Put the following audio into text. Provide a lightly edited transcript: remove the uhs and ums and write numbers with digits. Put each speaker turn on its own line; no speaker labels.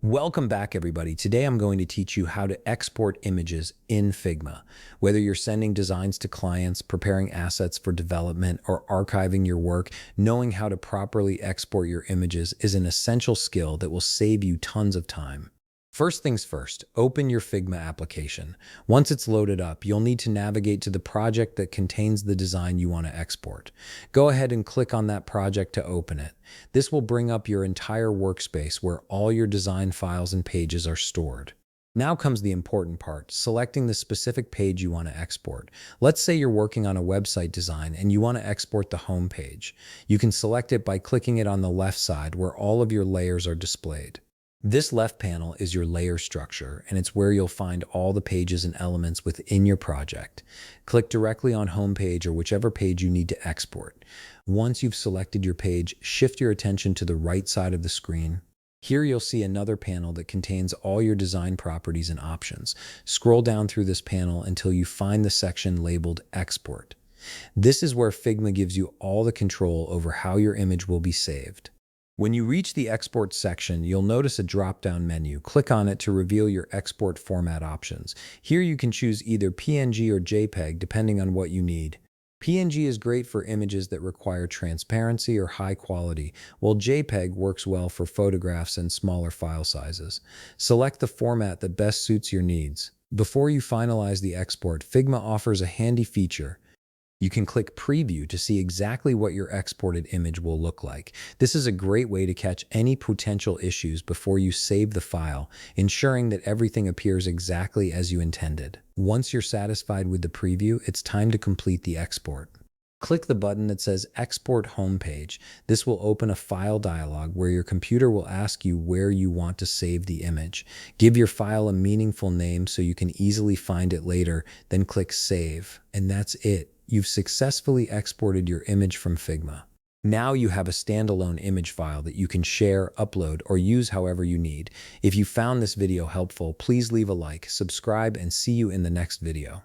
Welcome back, everybody. Today I'm going to teach you how to export images in Figma. Whether you're sending designs to clients, preparing assets for development, or archiving your work, knowing how to properly export your images is an essential skill that will save you tons of time. First things first, open your Figma application. Once it's loaded up, you'll need to navigate to the project that contains the design you want to export. Go ahead and click on that project to open it. This will bring up your entire workspace where all your design files and pages are stored. Now comes the important part, selecting the specific page you want to export. Let's say you're working on a website design and you want to export the home page. You can select it by clicking it on the left side where all of your layers are displayed. This left panel is your layer structure, and it's where you'll find all the pages and elements within your project. Click directly on Homepage or whichever page you need to export. Once you've selected your page, shift your attention to the right side of the screen. Here you'll see another panel that contains all your design properties and options. Scroll down through this panel until you find the section labeled Export. This is where Figma gives you all the control over how your image will be saved. When you reach the export section, you'll notice a drop-down menu. Click on it to reveal your export format options. Here you can choose either PNG or JPEG depending on what you need. PNG is great for images that require transparency or high quality, while JPEG works well for photographs and smaller file sizes. Select the format that best suits your needs. Before you finalize the export, Figma offers a handy feature. You can click Preview to see exactly what your exported image will look like. This is a great way to catch any potential issues before you save the file, ensuring that everything appears exactly as you intended. Once you're satisfied with the preview, it's time to complete the export. Click the button that says Export Homepage. This will open a file dialog where your computer will ask you where you want to save the image. Give your file a meaningful name so you can easily find it later, then click Save, and that's it. You've successfully exported your image from Figma. Now you have a standalone image file that you can share, upload, or use however you need. If you found this video helpful, please leave a like, subscribe, and see you in the next video.